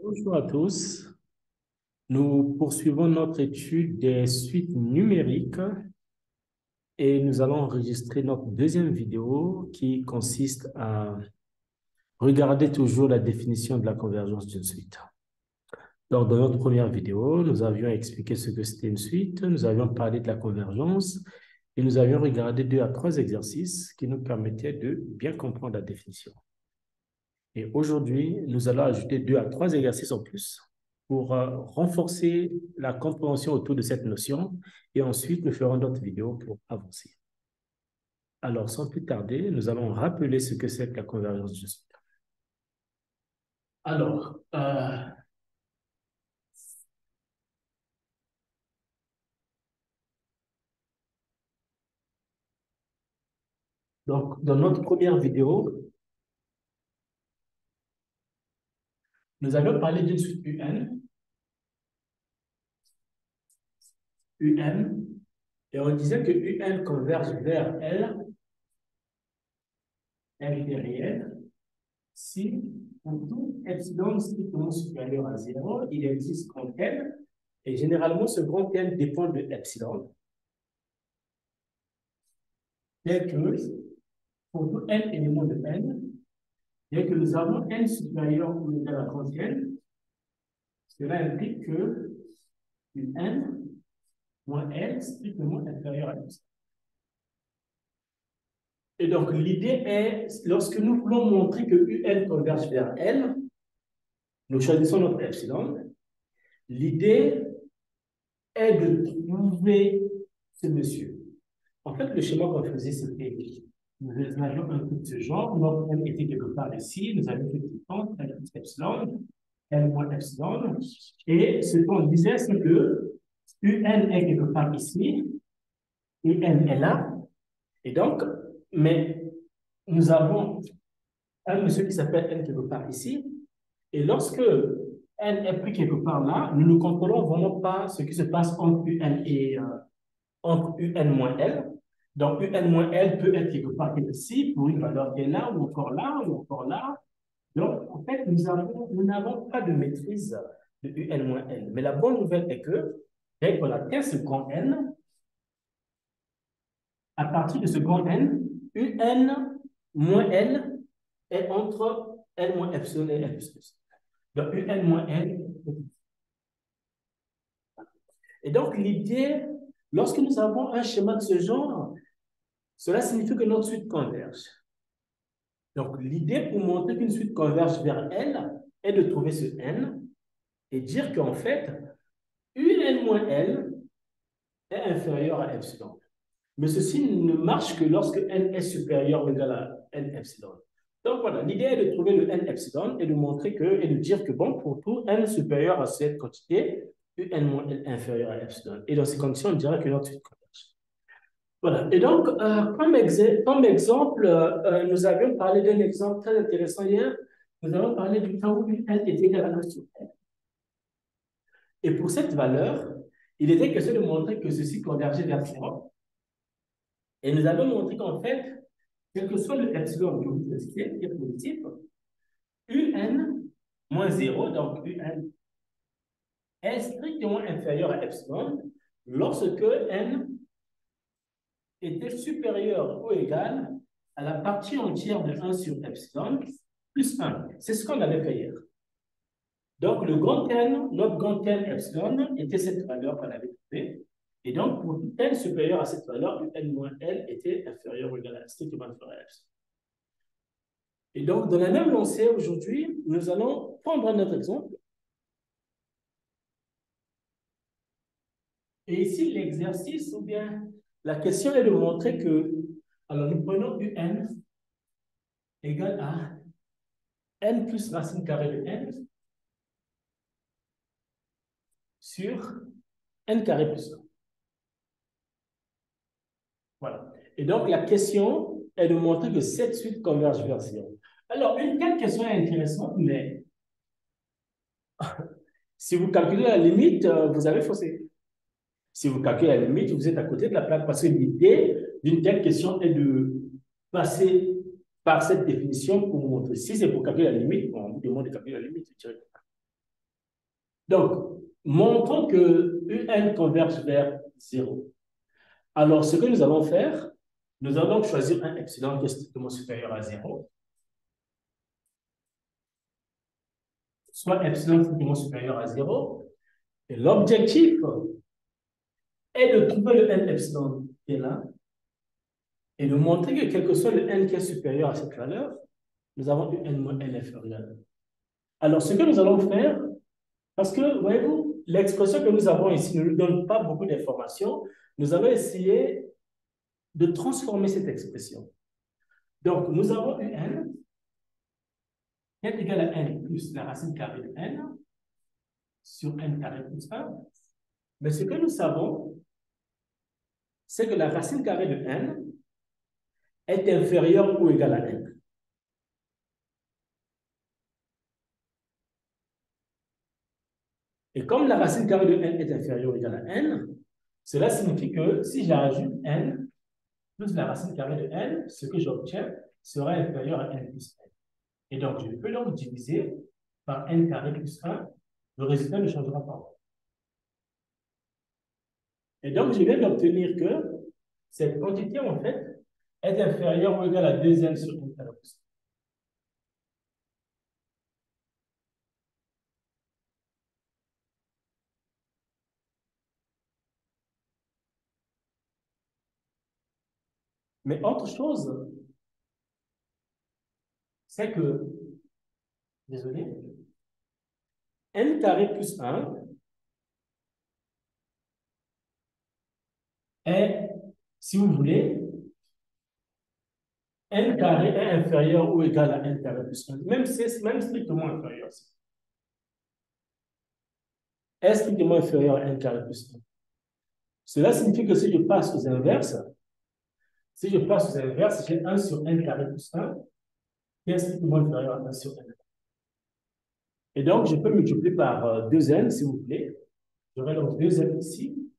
Bonjour à tous. Nous poursuivons notre étude des suites numériques et nous allons enregistrer notre deuxième vidéo qui consiste à regarder toujours la définition de la convergence d'une suite. Donc, dans notre première vidéo, nous avions expliqué ce que c'était une suite, nous avions parlé de la convergence et nous avions regardé 2 à 3 exercices qui nous permettaient de bien comprendre la définition. Et aujourd'hui, nous allons ajouter 2 à 3 exercices en plus pour renforcer la compréhension autour de cette notion. Et ensuite, nous ferons d'autres vidéos pour avancer. Alors, sans plus tarder, nous allons rappeler ce que c'est que la convergence de suite. Alors, donc, dans notre première vidéo, nous avions parlé d'une suite UN, et on disait que UN converge vers L est réel, si pour tout epsilon strictement supérieur à 0, il existe grand N, et généralement ce grand N dépend de epsilon, tel que pour tout N élément de N, dès que nous avons N supérieur ou égal à grand N, cela implique que une N moins L strictement inférieur à epsilon. Et donc, l'idée est, lorsque nous voulons montrer que UN converge vers L, nous choisissons notre epsilon. L'idée est de trouver ce monsieur. En fait, le schéma qu'on faisait, c'était, nous avions un truc de ce genre, notre M était quelque part ici, nous avions fait distance, L plus epsilon, L moins epsilon, et ce qu'on disait, c'est que UN est quelque part ici, et N est là, et donc, mais nous avons un monsieur qui s'appelle N quelque part ici, et lorsque N est pris quelque part là, nous ne contrôlons vraiment pas ce qui se passe entre UN et entre UN moins L. Donc, UN moins L peut être quelque part ici pour une valeur qui est là, ou encore là, ou encore là. Donc, en fait, nous n'avons pas de maîtrise de UN moins L. Mais la bonne nouvelle est que, dès qu'on atteint ce grand N, à partir de ce grand N, UN moins L est entre L moins epsilon et L plus epsilon. Donc, UN moins L. Et donc, l'idée, lorsque nous avons un schéma de ce genre, cela signifie que notre suite converge. Donc, l'idée pour montrer qu'une suite converge vers L est de trouver ce N et dire qu'en fait, UN moins L est inférieur à epsilon. Mais ceci ne marche que lorsque N est supérieur ou égal à N epsilon. Donc voilà, l'idée est de trouver le N epsilon et de montrer que, et de dire que bon, pour tout N supérieur à cette quantité, UN moins L inférieur à epsilon. Et dans ces conditions, on dirait que notre suite converge. Voilà. Et donc, comme exemple, nous avions parlé d'un exemple très intéressant hier. Nous avons parlé du temps où N est égal à 1 sur N. Et pour cette valeur, il était question de montrer que ceci convergeait vers 0. Et nous avons montré qu'en fait, quel que soit le epsilon que vous testiez, qui est positif, UN moins 0, donc UN est strictement inférieur à epsilon lorsque N était supérieur ou égal à la partie entière de 1 sur epsilon plus 1. C'est ce qu'on avait fait hier. Donc, le grand N, notre grand N epsilon, était cette valeur qu'on avait trouvée. Et donc, pour tout N supérieur à cette valeur, N moins L était inférieur ou égal à strictement inférieur à epsilon. Et donc, dans la même lancée, aujourd'hui, nous allons prendre notre exemple. Et ici, l'exercice, ou bien la question est de montrer que, alors nous prenons UN égale à N plus racine carrée de N sur N carré plus 1. Voilà. Et donc, la question est de montrer que cette suite converge vers 0. Alors, une telle question est intéressante, mais si vous calculez la limite, vous avez faussé. Si vous calculez la limite, vous êtes à côté de la plaque parce que l'idée d'une telle question est de passer par cette définition pour montrer. Si c'est pour calculer la limite, on vous demande de calculer la limite. Donc, montrons que UN converge vers 0. Alors, ce que nous allons faire, nous allons choisir un epsilon qui est strictement supérieur à 0, soit epsilon strictement supérieur à 0. Et l'objectif est de trouver le n epsilon qui est là et de montrer que quel que soit le n qui est supérieur à cette valeur, nous avons un moins n inférieur à 1. Alors, ce que nous allons faire, parce que, voyez-vous, l'expression que nous avons ici ne nous donne pas beaucoup d'informations, nous allons essayer de transformer cette expression. Donc, nous avons un qui est égal à n plus la racine carrée de n sur n carré plus 1. Mais ce que nous savons, c'est que la racine carrée de n est inférieure ou égale à n. Et comme la racine carrée de n est inférieure ou égale à n, cela signifie que si j'ajoute n plus la racine carrée de n, ce que j'obtiens sera inférieur à n plus 1. Et donc, je peux donc diviser par n carré plus 1. Le résultat ne changera pas. Et donc, je viens d'obtenir que cette quantité, en fait, est inférieure ou égale à 2n sur n carré plus 1. Mais autre chose, c'est que, désolé, n carré plus 1 est, si vous voulez, n carré est inférieur ou égal à n carré plus 1, même strictement inférieur. Est strictement inférieur à n carré plus 1. Cela signifie que si je passe aux inverses, j'ai 1 sur n carré plus 1 qui est strictement inférieur à 1 sur n. Et donc, je peux multiplier par 2n, si vous voulez. J'aurai donc 2n ici,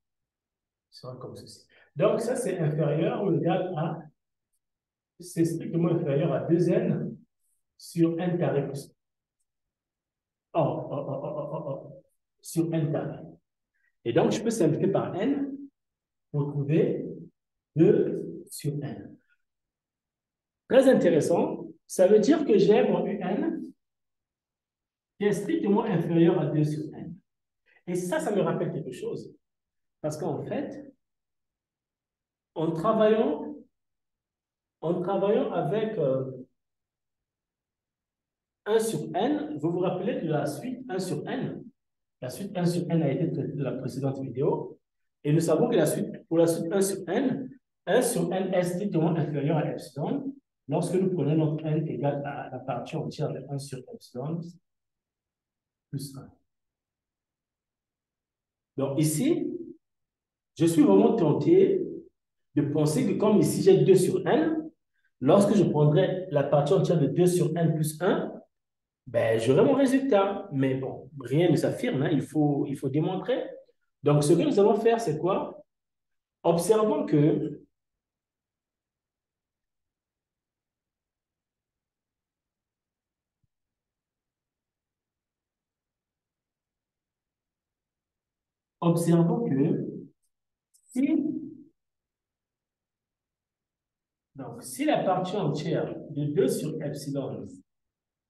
sera comme ceci. Donc, ça, c'est inférieur ou égal à, c'est strictement inférieur à 2n sur n carré plus 1. Sur n carré. Et donc, je peux simplifier par n pour trouver 2 sur n. Très intéressant. Ça veut dire que j'ai mon un qui est strictement inférieur à 2 sur n. Et ça me rappelle quelque chose. Parce qu'en fait, en travaillant avec 1 sur n, vous vous rappelez de la suite 1 sur n. La suite 1 sur n a été traitée dans la précédente vidéo. Et nous savons que pour la suite 1 sur n est strictement inférieur à epsilon lorsque nous prenons notre n égale à la partie entière de 1 sur epsilon plus 1. Donc ici, je suis vraiment tenté de penser que comme ici j'ai 2 sur n, lorsque je prendrai la partie entière de 2 sur n plus 1, ben, j'aurai mon résultat. Mais bon, rien ne s'affirme, hein, il faut démontrer. Donc ce que nous allons faire, c'est quoi? Observons que si la partie entière de 2 sur epsilon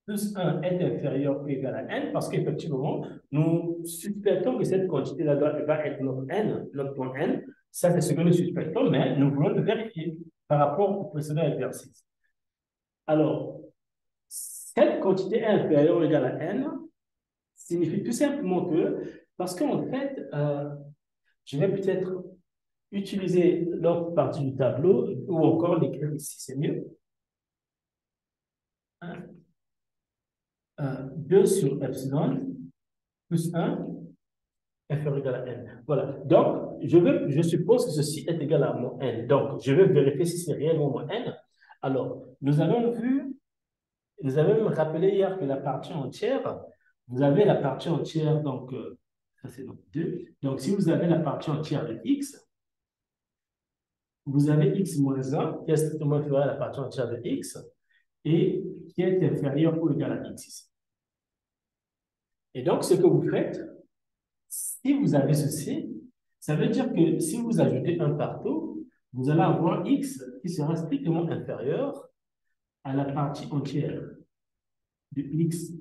plus 1 est inférieur ou égal à n, parce qu'effectivement, nous suspectons que cette quantité-là va être notre n, notre point n. Ça, c'est ce que nous suspectons, mais nous voulons le vérifier par rapport au précédent exercice. Alors, cette quantité est inférieure ou égale à n signifie tout simplement que, parce qu'en fait, je vais peut-être utiliser l'autre partie du tableau ou encore l'écrire ici, c'est mieux. 2 sur epsilon plus 1 inférieur ou égal à n. Voilà. Donc, je suppose que ceci est égal à moins n. Donc, je vais vérifier si c'est réellement moins n. Alors, nous avons même rappelé hier que la partie entière, vous avez la partie entière, donc, ça c'est donc 2. Donc, si vous avez la partie entière de x, vous avez x moins 1, qui est strictement inférieur à la partie entière de x, et qui est inférieur ou égal à x ici. Et donc, ce que vous faites, si vous avez ceci, ça veut dire que si vous ajoutez un partout, vous allez avoir x qui sera strictement inférieur à la partie entière de x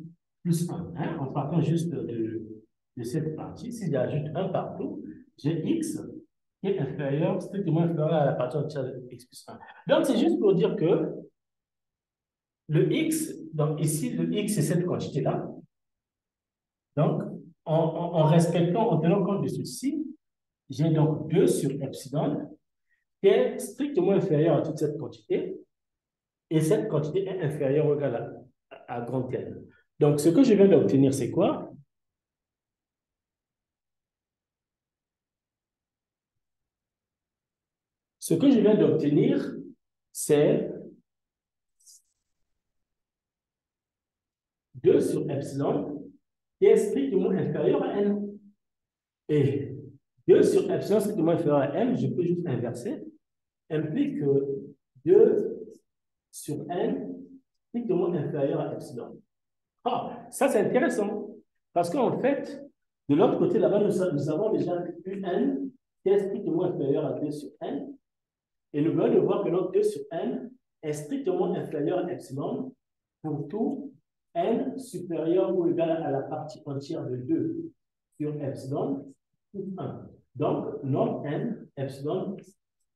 plus 1. Hein, en partant juste de cette partie, si j'ajoute un partout, j'ai x qui est inférieur, strictement inférieur à la partie entière de x plus 1. Donc, c'est juste pour dire que le x, donc ici, le x, c'est cette quantité-là. Donc, en respectant, en tenant compte de ceci, j'ai donc 2 sur epsilon qui est strictement inférieur à toute cette quantité. Et cette quantité est inférieure ou égale à grand N. Donc, ce que je viens d'obtenir, c'est quoi? Ce que je viens d'obtenir, c'est 2 sur epsilon qui est strictement inférieur à n. Et 2 sur epsilon strictement inférieur à n, je peux juste inverser, implique que 2 sur n strictement inférieur à epsilon. Ah, ça c'est intéressant. Parce qu'en fait, de l'autre côté là-bas, nous avons déjà un qui est strictement inférieur à 2 sur n. Et nous venons de voir que notre 2 sur n est strictement inférieur à epsilon pour tout n supérieur ou égal à la partie entière de 2 sur epsilon plus 1. Donc, notre n, epsilon,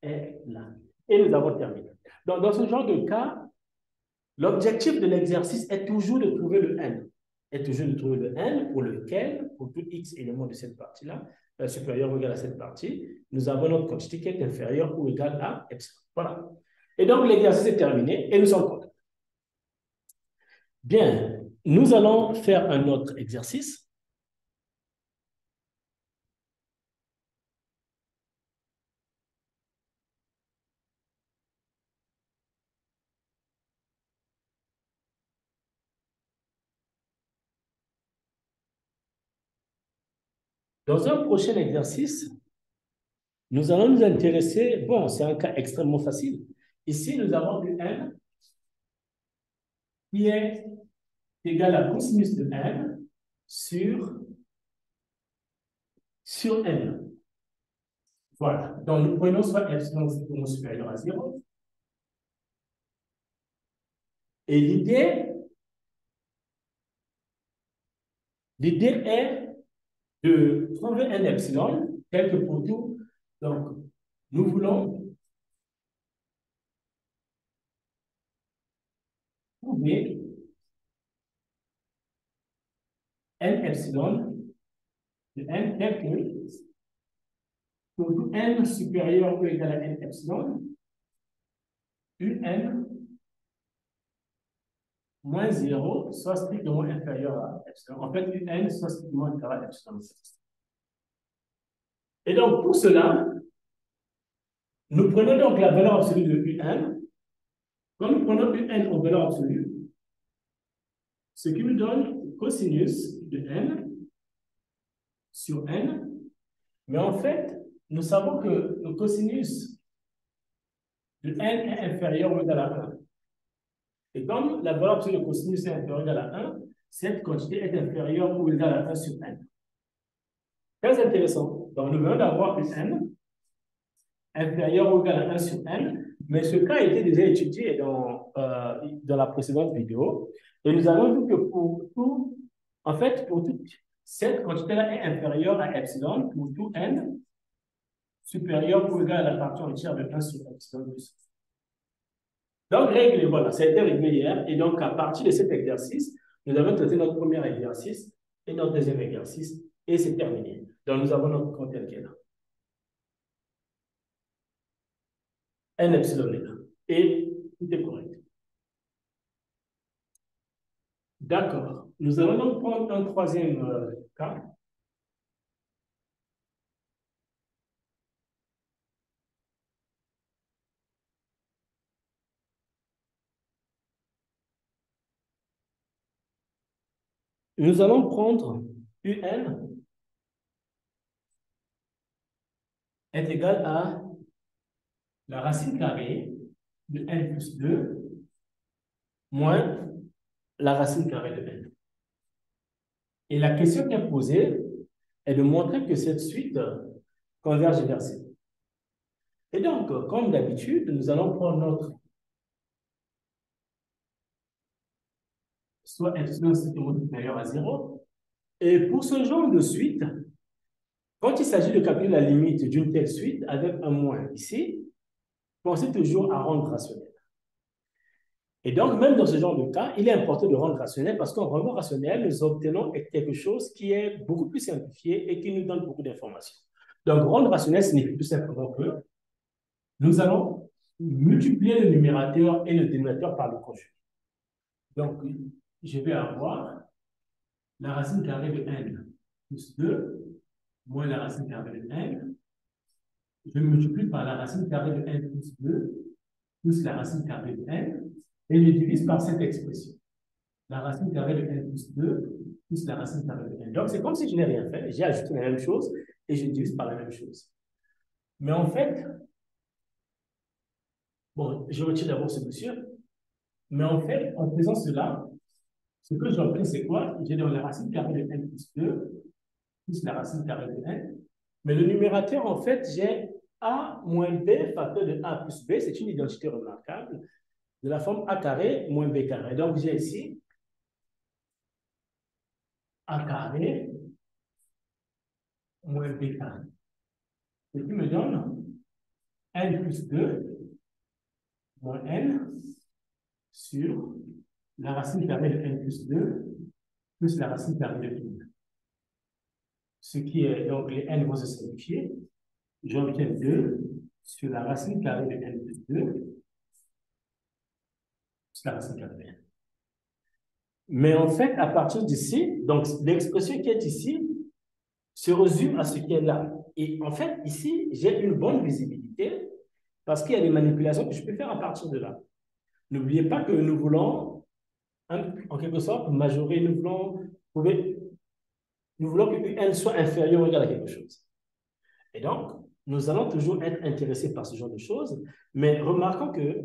est là. Et nous avons terminé. Donc, dans ce genre de cas, l'objectif de l'exercice est toujours de trouver le n. Est toujours de trouver le n pour lequel, pour tout x élément de cette partie-là, supérieur ou égal à cette partie, nous avons notre quantité qui est inférieure ou égale à epsilon. Voilà. Et donc, l'exercice est terminé et nous sommes contents. Bien, nous allons faire un autre exercice. Dans un prochain exercice, nous allons nous intéresser, bon, c'est un cas extrêmement facile. Ici, nous avons du n qui est égal à cosinus de n sur n. Voilà. Donc, nous prenons soit epsilon supérieur à 0. Et l'idée est de trouver un epsilon tel que pour tout. Donc, nous voulons trouver n epsilon de n tel que pour tout n supérieur ou égal à n epsilon, un moins 0 soit strictement inférieur à epsilon. En fait, un soit strictement inférieur à epsilon. Et donc, pour cela, nous prenons donc la valeur absolue de un. Quand nous prenons un en valeur absolue, ce qui nous donne cosinus de n sur n. Mais en fait, nous savons que le cosinus de n est inférieur ou égal à 1. Et comme la valeur absolue de cosinus est inférieure ou égale à 1, cette quantité est inférieure ou égale à 1 sur n. Très intéressant. Donc, nous venons d'avoir n inférieur ou égal à 1 sur n, mais ce cas a été déjà étudié dans la précédente vidéo. Et nous avons vu que pour tout, en fait, pour toute cette quantité-là est inférieure à epsilon pour tout n supérieur ou égal à la partie entière de 1 sur epsilon plus. Donc, règle, voilà, ça a été réglé hier. Et donc, à partir de cet exercice, nous avons traité notre premier exercice et notre deuxième exercice, et c'est terminé. Donc, nous avons notre compte qui est là. Un epsilon est là. Et tout est correct. D'accord. Nous allons donc prendre un troisième cas. Nous allons prendre UN est égal à la racine carrée de n plus 2 moins la racine carrée de n. Et la question qui est posée est de montrer que cette suite converge vers C. Et donc, comme d'habitude, nous allons prendre notre soit epsilon strictement supérieur à 0. Et pour ce genre de suite, quand il s'agit de calculer la limite d'une telle suite avec un moins ici, pensez toujours à rendre rationnel. Et donc, même dans ce genre de cas, il est important de rendre rationnel parce qu'en rendant rationnel, nous obtenons quelque chose qui est beaucoup plus simplifié et qui nous donne beaucoup d'informations. Donc, rendre rationnel signifie tout simplement que nous allons multiplier le numérateur et le dénominateur par le conjugué. Donc, je vais avoir la racine carrée de n plus 2 moins la racine carrée de n. Je multiplie par la racine carrée de n plus 2 plus la racine carrée de n et je divise par cette expression. La racine carrée de n plus 2 plus la racine carrée de n. Donc, c'est comme si je n'ai rien fait. J'ai ajouté la même chose et je divise par la même chose. Mais en fait, bon, je retire d'abord ce monsieur. Mais en fait, en faisant cela, ce que j'obtiens, c'est quoi? J'ai donc la racine carrée de n plus 2 plus la racine carrée de n. Mais le numérateur, en fait, j'ai a moins b facteur de a plus b. C'est une identité remarquable de la forme a carré moins b carré. Donc, j'ai ici a carré moins b carré. Ce qui me donne n plus 2 moins n sur la racine carrée de n plus 2 plus la racine carrée de n. Ce qui est, donc les n vont se simplifier. J'obtiens 2 sur la racine carrée de n plus 2 plus la racine carrée de n. Mais en fait, à partir d'ici, donc l'expression qui est ici se résume à ce qui est là. Et en fait, ici, j'ai une bonne visibilité parce qu'il y a des manipulations que je peux faire à partir de là. N'oubliez pas que nous voulons, en quelque sorte, majorer, nous voulons que n soit inférieur ou égal à quelque chose. Et donc, nous allons toujours être intéressés par ce genre de choses, mais remarquons que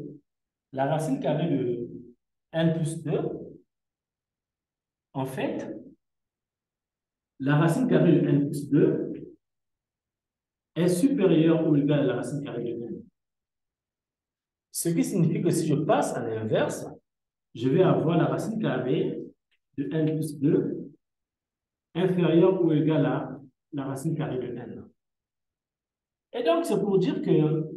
la racine carrée de n plus 2, en fait, la racine carrée de n plus 2 est supérieure ou égale à la racine carrée de n. Ce qui signifie que si je passe à l'inverse, je vais avoir la racine carrée de n plus 2 inférieure ou égale à la racine carrée de n. Et donc, c'est pour dire que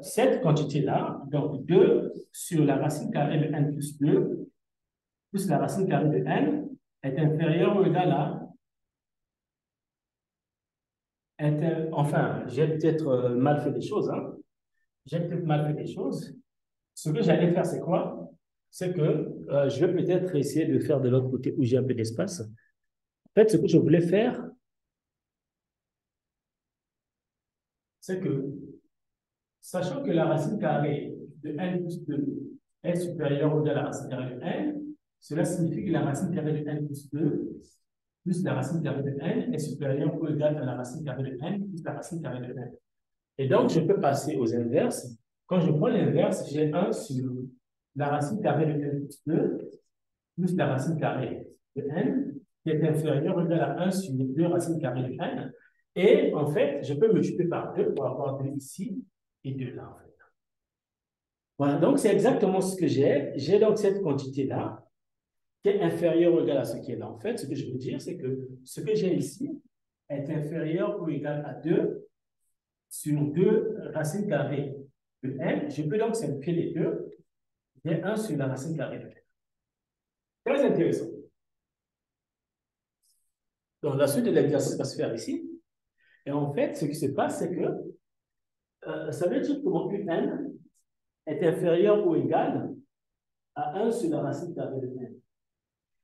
cette quantité-là, donc 2 sur la racine carrée de n plus 2 plus la racine carrée de n est inférieure ou égale à... Enfin, j'ai peut-être mal fait les choses. Hein? J'ai peut-être mal fait les choses. Ce que j'allais faire, c'est quoi? C'est que je vais peut-être essayer de faire de l'autre côté où j'ai un peu d'espace. En fait, ce que je voulais faire, c'est que, sachant que la racine carrée de n plus 2 est supérieure ou égale à la racine carrée de n, cela signifie que la racine carrée de n plus 2 plus la racine carrée de n est supérieure ou égale à la racine carrée de n plus la racine carrée de n. Et donc, je peux passer aux inverses. Quand je prends l'inverse, j'ai 1 sur la racine carrée de n plus 2 plus la racine carrée de n qui est inférieure ou égale à 1 sur 2 racines carrées de n. Et en fait, je peux multiplier par 2 pour avoir 2 ici et 2 là. En fait. Voilà, donc c'est exactement ce que j'ai. J'ai donc cette quantité-là qui est inférieure ou égale à ce qui est là. En fait, ce que je veux dire, c'est que ce que j'ai ici est inférieur ou égal à 2 sur 2 racines carrées de n. Je peux donc simplifier les deux. J'ai 1 sur la racine carrée de n. Très intéressant. Donc, la suite de l'exercice va se faire ici. Et en fait, ce qui se passe, c'est que ça veut dire que mon un est inférieur ou égal à 1 sur la racine carrée de n.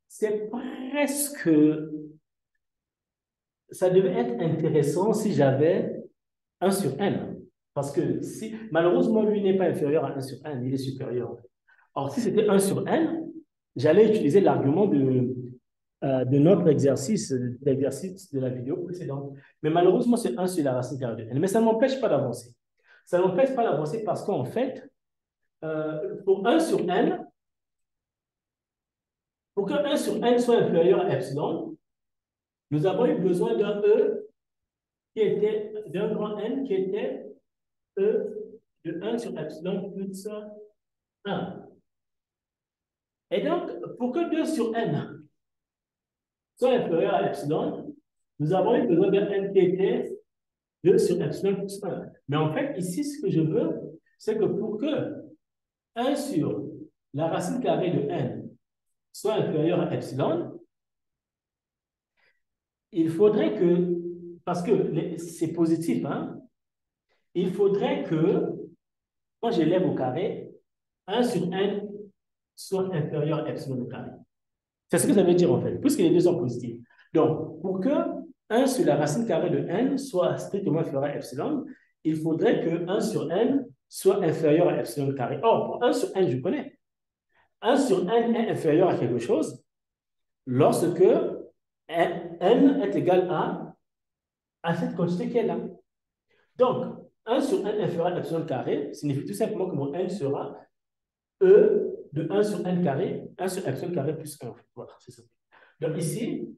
C'est presque... Ça devait être intéressant si j'avais 1 sur n. Parce que si, malheureusement, lui n'est pas inférieur à 1 sur n, il est supérieur. Or, si c'était 1 sur n, j'allais utiliser l'argument de notre exercice, l'exercice de la vidéo précédente. Mais malheureusement, c'est 1 sur la racine carrée de n. Mais ça ne m'empêche pas d'avancer. Ça ne m'empêche pas d'avancer parce qu'en fait, pour 1 sur n, pour que 1 sur n soit inférieur à epsilon, nous avons eu besoin d'un E qui était, d'un grand N qui était E de 1 sur epsilon plus 1. Et donc, pour que 2 sur N soit inférieur à epsilon, nous avons eu besoin d'un N qui était 2 sur epsilon plus 1. Mais en fait, ici, ce que je veux, c'est que pour que 1 sur la racine carrée de N soit inférieur à epsilon, il faudrait que, parce que c'est positif, hein, il faudrait que, quand j'élève au carré, 1 sur N soit inférieur à epsilon au carré. C'est ce que ça veut dire en fait, puisque les deux sont positifs. Donc, pour que 1 sur la racine carrée de N soit strictement inférieur à epsilon, il faudrait que 1 sur N soit inférieur à epsilon carré. Or, pour 1 sur N, je connais. 1 sur N est inférieur à quelque chose lorsque N est égal à cette quantité qui est là. Donc, 1 sur N inférieur à epsilon carré signifie tout simplement que mon N sera E de 1 sur N carré, 1 sur epsilon carré plus 1. Voilà, c'est ça. Donc ici,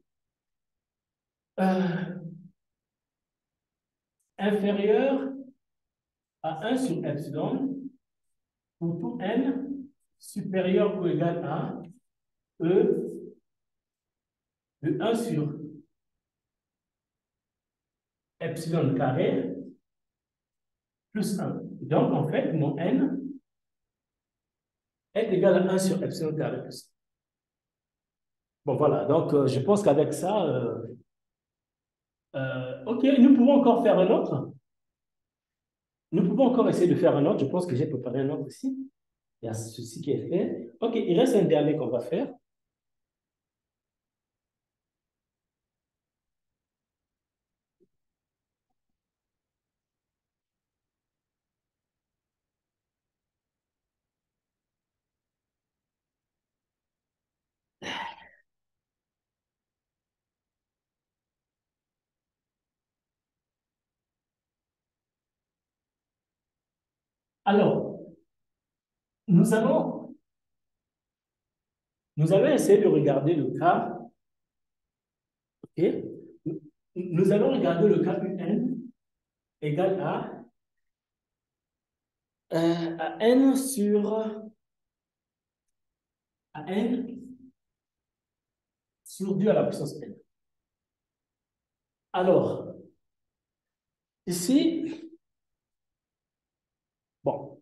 inférieur à 1 sur epsilon pour tout N supérieur ou égal à E de 1 sur epsilon carré plus 1. Donc, en fait, mon N est égal à 1 sur epsilon carré plus 1. Bon, voilà. Donc, je pense qu'avec ça, OK, nous pouvons encore faire un autre. Nous pouvons encore essayer de faire un autre. Je pense que j'ai préparé un autre ici. Il y a ceci qui est fait. OK, il reste un dernier qu'on va faire. Alors, nous allons, nous allons essayer de regarder le cas. OK? Nous allons regarder le cas UN égale à N sur à N sur 2 à la puissance N. Alors, ici, bon,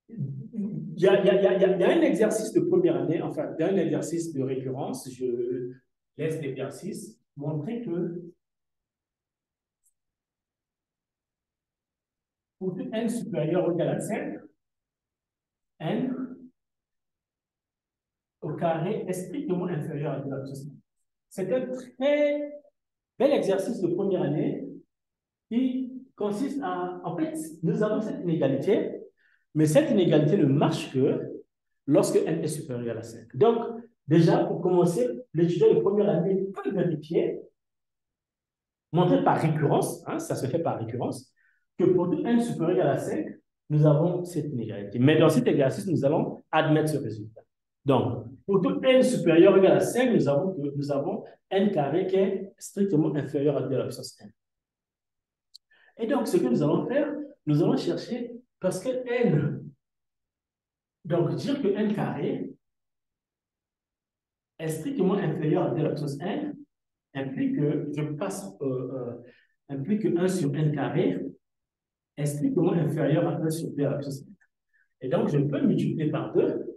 il y a un exercice de première année, enfin, il y a un exercice de récurrence. Je laisse l'exercice montrer que pour tout N supérieur ou égal à 5, N au carré est strictement inférieur à 2 à la puissance N. C'est un très bel exercice de première année qui consiste à, en fait, nous avons cette inégalité, mais cette inégalité ne marche que lorsque n est supérieur à 5. Donc, déjà, pour commencer, l'étudiant de première année peut vérifier, montrer par récurrence, hein, ça se fait par récurrence, que pour tout n supérieur à 5, nous avons cette inégalité. Mais dans cet exercice, nous allons admettre ce résultat. Donc, pour tout n supérieur ou égal à 5, nous avons n carré qui est strictement inférieur à 2 à la puissance n. Et donc, ce que nous allons faire, nous allons chercher, parce que n, donc dire que n carré est strictement inférieur à 2 à la puissance n, implique que je passe, implique que 1 sur n carré est strictement inférieur à 1 sur 2 à la puissance n. Et donc, je peux multiplier par 2.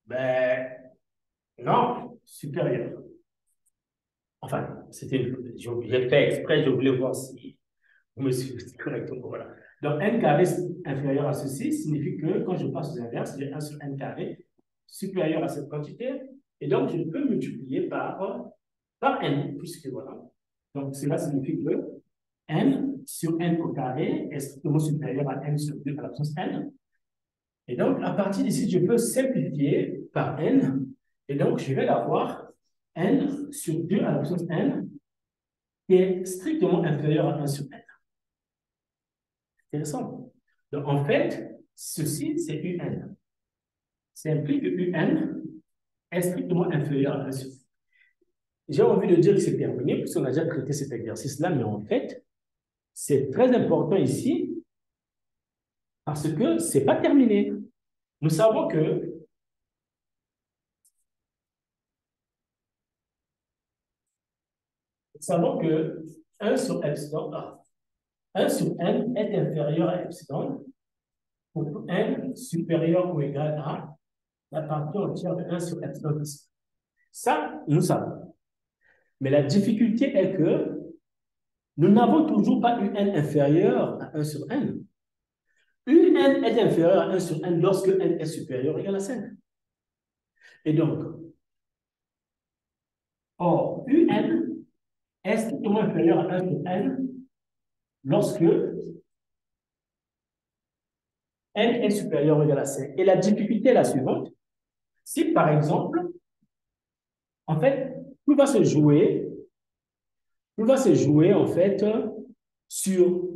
Ben, non, supérieur. Enfin, j'ai fait exprès, je voulais voir si vous me suivez correctement. Voilà. Donc, n carré inférieur à ceci signifie que quand je passe aux inverses, j'ai 1 sur n carré supérieur à cette quantité. Et donc, je peux multiplier par n, puisque voilà. Donc, cela signifie que n sur n au carré est strictement supérieur à n sur 2 à la puissance n. Et donc, à partir d'ici, je peux simplifier par n. Et donc, je vais avoir n sur 2 à la puissance n qui est strictement inférieur à 1 sur n. Intéressant. Donc, en fait, ceci, c'est un. Ça implique que un est strictement inférieur à 1 sur n. J'ai envie de dire que c'est terminé, puisqu'on a déjà traité cet exercice-là, mais en fait, c'est très important ici, parce que ce n'est pas terminé. Nous savons que Nous savons que 1 sur epsilon, 1 sur n est inférieur à epsilon pour tout n supérieur ou égal à la partie entière de 1 sur epsilon. Ça, nous savons. Mais la difficulté est que nous n'avons toujours pas un inférieur à 1 sur n. Un est inférieur à 1 sur n lorsque n est supérieur ou égal à 5. Et donc, un est strictement inférieur à 1 sur n lorsque n est supérieur ou égal à 5. Et la difficulté est la suivante. Si, par exemple, en fait, tout va se jouer, en fait, sur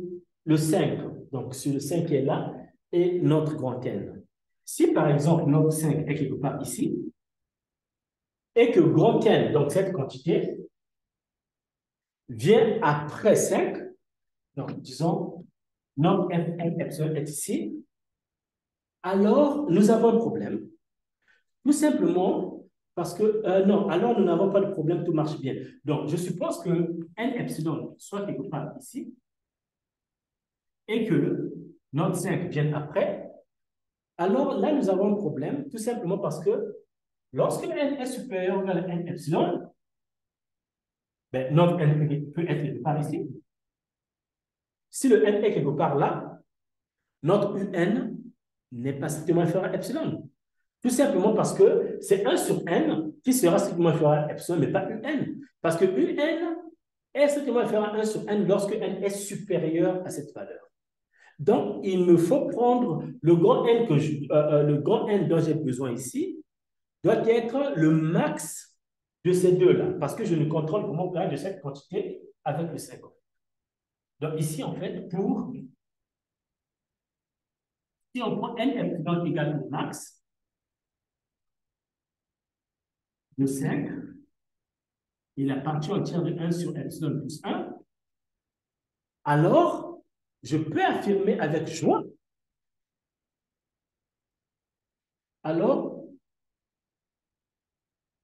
le 5. Donc, sur le 5 qui est là, et notre grand N. Si, par exemple, notre 5 est quelque part ici, et que grand N, donc cette quantité, vient après 5, donc disons, notre Fn epsilon est ici, alors nous avons un problème. Tout simplement parce que, non, alors nous n'avons pas de problème, tout marche bien. Donc, je suppose que n epsilon soit quelque part ici et que notre 5 vienne après. Alors là, nous avons un problème, tout simplement parce que lorsque n est supérieur à n epsilon, ben, notre n peut être quelque part ici. Si le n est quelque part là, notre un n'est pas strictement inférieur à epsilon. Tout simplement parce que c'est 1 sur n qui sera strictement inférieur à epsilon, mais pas un. Parce que un est strictement inférieur à 1 sur n lorsque n est supérieur à cette valeur. Donc, il me faut prendre le grand n, le grand n dont j'ai besoin ici, doit être le max de ces deux-là, parce que je ne contrôle vraiment pas de cette quantité avec le 50. Donc, ici, en fait, si on prend n epsilon égale au max de 5, et la partie entière de 1 sur epsilon plus 1, alors je peux affirmer avec joie, alors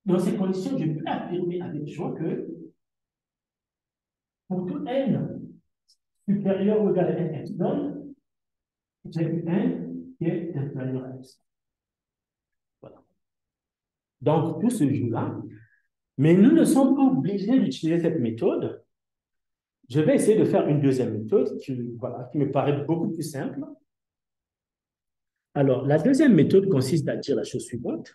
dans ces conditions, je peux affirmer avec joie que pour tout n supérieur ou égal à n epsilon, j'ai un qui est inférieur à epsilon. Voilà. Donc tout se joue là, mais nous ne sommes pas obligés d'utiliser cette méthode. Je vais essayer de faire une deuxième méthode voilà, qui me paraît beaucoup plus simple. Alors, la deuxième méthode consiste à dire la chose suivante.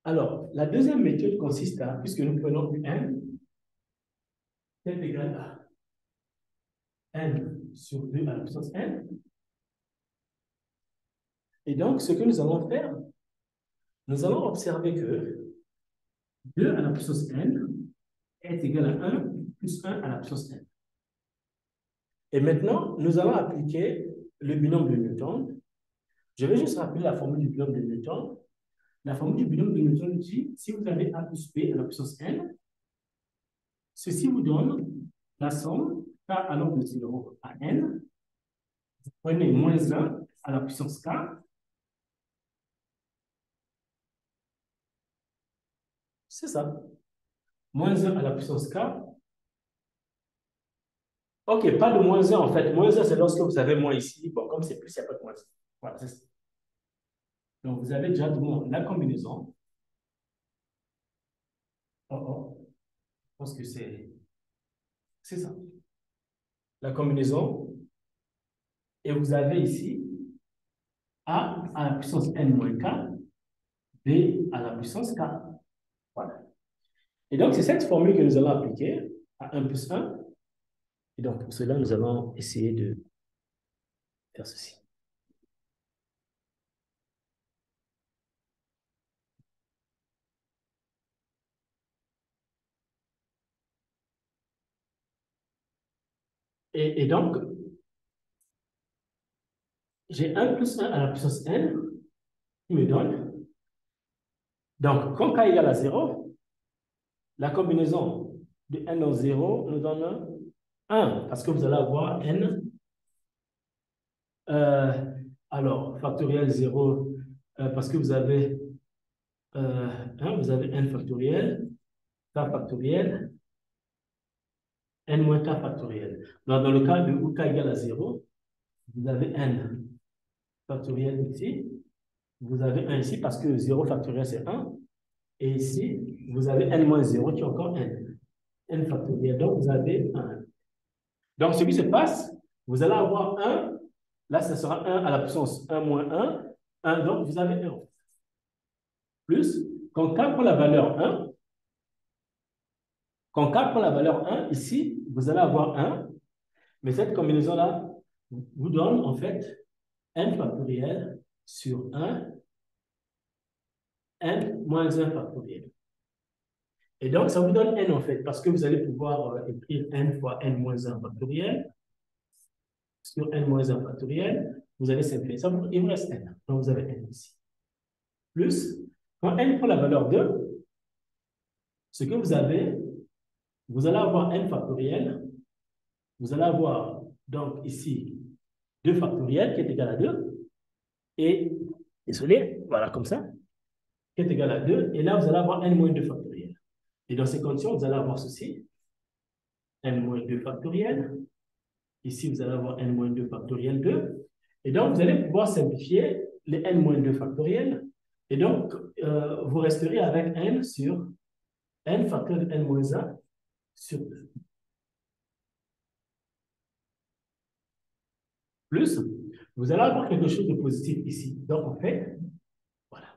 Alors, la deuxième méthode consiste à, puisque nous prenons un, c'est égal à n sur 2 à la puissance n. Et donc, ce que nous allons faire, nous allons observer que 2 à la puissance n est égal à 1 plus 1 à la puissance n. Et maintenant, nous allons appliquer le binôme de Newton. Je vais juste rappeler la formule du binôme de Newton. La formule du binôme de Newton dit, si vous avez a plus b à la puissance n, ceci vous donne la somme k allant de 0 à n. Vous prenez moins 1 à la puissance k. C'est ça. Moins 1 à la puissance k. OK, pas de moins 1 en fait. Moins 1, c'est lorsque vous avez moins ici. Bon, comme c'est plus, il n'y a pas de moins 1. Voilà, c'est ça. Donc, vous avez déjà la combinaison. Je pense que c'est ça. La combinaison. Et vous avez ici A à la puissance n moins k, B à la puissance k. Voilà. Et donc, c'est cette formule que nous allons appliquer à 1 plus 1. Et donc, pour cela, nous allons essayer de faire ceci. Et donc, j'ai 1 plus 1 à la puissance n qui me donne. Donc, quand k égale à 0, la combinaison de n dans 0 nous donne 1, parce que vous allez avoir n. Alors, factoriel 0, parce que vous avez 1, vous avez n factoriel, k factoriel, n moins k factoriel. Donc, dans le cas de où k égale à 0, vous avez n factoriel ici, vous avez 1 ici parce que 0 factoriel c'est 1, et ici, vous avez n moins 0 qui est encore n factoriel. Donc, vous avez 1. Donc, ce qui se passe, vous allez avoir 1, là, ça sera 1 à la puissance 1 moins 1, donc vous avez 1. Plus, quand k prend la valeur 1, quand k prend la valeur 1, ici, vous allez avoir 1, mais cette combinaison-là vous donne en fait n factoriel sur 1, n moins 1 factoriel. Et donc, ça vous donne n en fait, parce que vous allez pouvoir écrire n fois n moins 1 factoriel sur n moins 1 factoriel. Vous allez simplifier ça, il vous reste n. Donc, vous avez n ici. Plus, quand n prend la valeur 2, ce que vous avez, vous allez avoir n factoriel. Vous allez avoir donc ici 2 factoriel qui est égal à 2. Et, désolé, voilà comme ça, qui est égal à 2. Et là, vous allez avoir n moins 2 factoriel. Et dans ces conditions, vous allez avoir ceci, n moins 2 factoriel. Ici, vous allez avoir n moins 2 factoriel 2. Et donc, vous allez pouvoir simplifier les n moins 2 factoriel. Et donc, vous resterez avec n sur n factoriel de n moins 1 sur 2. Plus, vous allez avoir quelque chose de positif ici. Donc, en fait, voilà.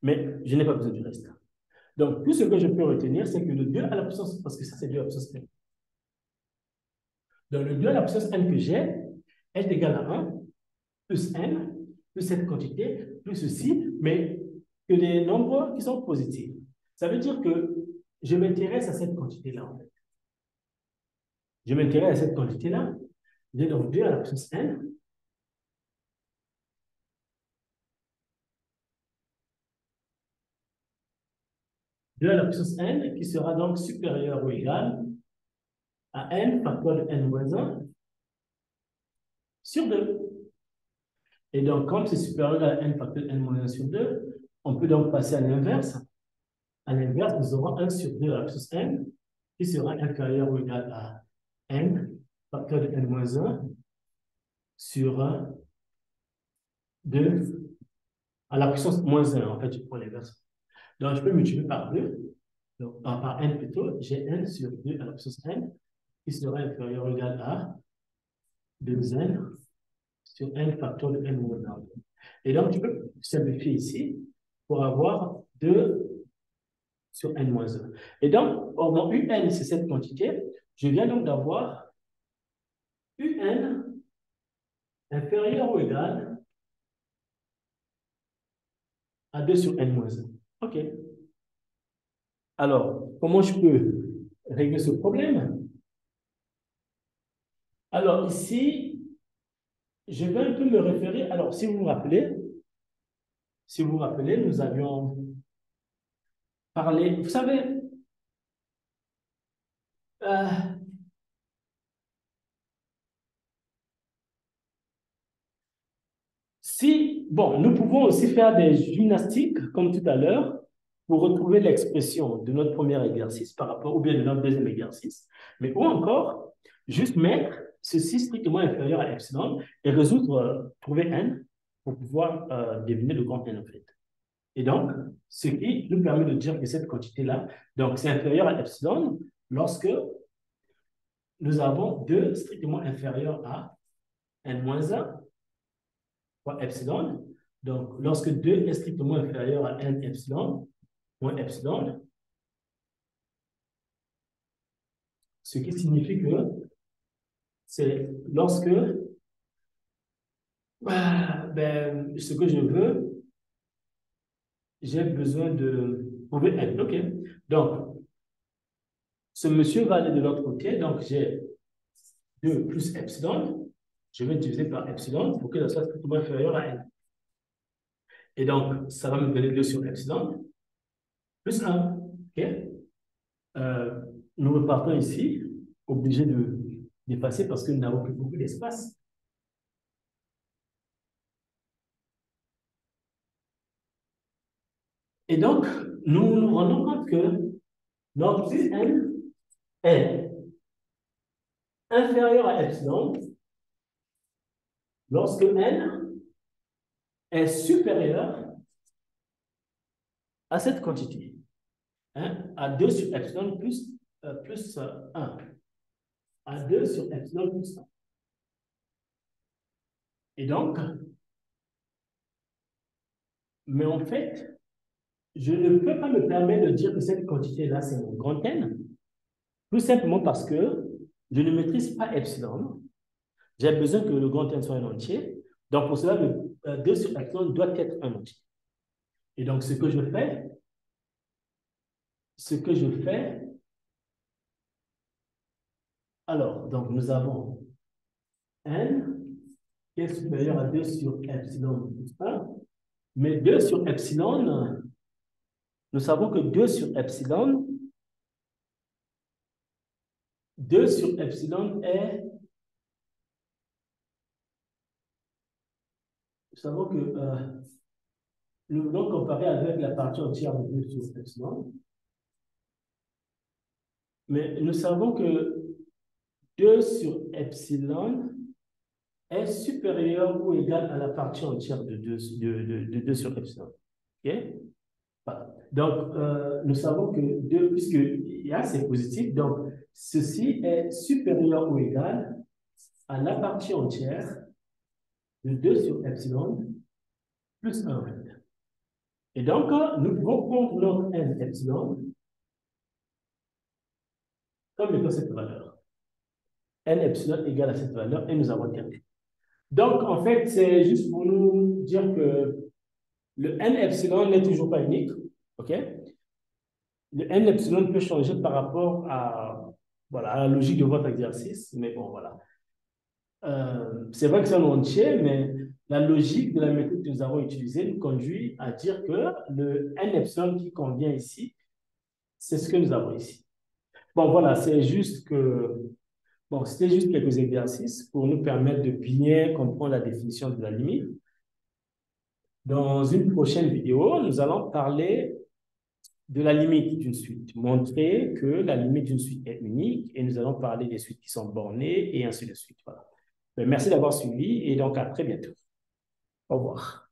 Mais je n'ai pas besoin du reste. Donc, tout ce que je peux retenir, c'est que le 2 à la puissance, parce que ça, c'est 2 à la puissance n. Donc, le 2 à la puissance n que j'ai est égal à 1 plus n, plus cette quantité, plus ceci, mais que des nombres qui sont positifs. Ça veut dire que je m'intéresse à cette quantité-là, en fait. Je m'intéresse à cette quantité-là. J'ai donc 2 à la puissance n. De la puissance n qui sera donc supérieur ou égal à n factoriel de n moins 1 sur 2. Et donc, quand c'est supérieur à n factoriel de n moins 1 sur 2, on peut donc passer à l'inverse. À l'inverse, nous aurons 1 sur 2 à la puissance n qui sera inférieur ou égal à n factoriel de n moins 1 sur 2 à la puissance moins 1. En fait, je prends l'inverse. Donc, je peux multiplier par 2, donc par n plutôt. J'ai n sur 2 à la puissance n qui sera inférieur ou égal à 2n sur n factoriel de n moins 1. Et donc, tu peux simplifier ici pour avoir 2 sur n moins 1. Et donc, mon un, c'est cette quantité. Je viens donc d'avoir un inférieur ou égal à 2 sur n moins 1. OK. Alors, comment je peux régler ce problème? Alors, ici, je vais un peu me référer. Alors, si vous vous rappelez, nous avions parlé, vous savez, si, bon, nous pouvons aussi faire des gymnastiques, comme tout à l'heure, pour retrouver l'expression de notre premier exercice par rapport, ou bien de notre deuxième exercice, mais ou encore, juste mettre ceci strictement inférieur à epsilon et résoudre, trouver n pour pouvoir deviner le grand n en fait. Et donc, ce qui nous permet de dire que cette quantité-là, donc c'est inférieur à epsilon lorsque nous avons 2 strictement inférieur à n-1 fois epsilon. Donc, lorsque 2 est strictement inférieur à n epsilon, moins epsilon, ce qui signifie que c'est lorsque ce que je veux, j'ai besoin de trouver n. OK. Donc, ce monsieur va aller de l'autre côté. Donc, j'ai 2 plus epsilon, je vais diviser par epsilon pour que ça soit strictement inférieur à n. Et donc, ça va me donner 2 sur epsilon plus 1. Okay? Nous repartons ici, obligé d'effacer parce que nous n'avons plus beaucoup d'espace. Et donc, nous nous rendons compte que notre n est inférieur à epsilon lorsque n est supérieur à cette quantité, hein, à 2 sur epsilon plus 1. À 2 sur epsilon plus 1. Et donc, mais en fait, je ne peux pas me permettre de dire que cette quantité-là, c'est mon grand N, tout simplement parce que je ne maîtrise pas epsilon. J'ai besoin que le grand N soit un entier. Donc, pour cela, le 2 sur epsilon doit être un entier. Et donc, ce que je fais, alors, donc nous avons N qui est supérieur à 2 sur epsilon plus 1. Mais 2 sur epsilon, nous savons que 2 sur epsilon est... Nous savons que nous voulons comparer avec la partie entière de 2 sur epsilon. Mais nous savons que 2 sur epsilon est supérieur ou égal à la partie entière de 2 sur epsilon. Okay? Voilà. Donc, nous savons que 2, puisque A c'est positif, donc ceci est supérieur ou égal à la partie entière de 2 sur epsilon plus 1. Et donc, nous pouvons prendre notre n epsilon comme étant cette valeur. N epsilon égale à cette valeur et nous avons terminé. Donc, en fait, c'est juste pour nous dire que le n epsilon n'est toujours pas unique. OK? Le n epsilon peut changer par rapport à, voilà, à la logique de votre exercice, mais bon, voilà. C'est vrai que c'est un entier, mais la logique de la méthode que nous avons utilisée nous conduit à dire que le n epsilon qui convient ici, c'est ce que nous avons ici. Bon, voilà, c'est juste que... Bon, c'était juste quelques exercices pour nous permettre de bien comprendre la définition de la limite. Dans une prochaine vidéo, nous allons parler de la limite d'une suite, montrer que la limite d'une suite est unique et nous allons parler des suites qui sont bornées et ainsi de suite. Voilà. Merci d'avoir suivi et donc à très bientôt. Au revoir.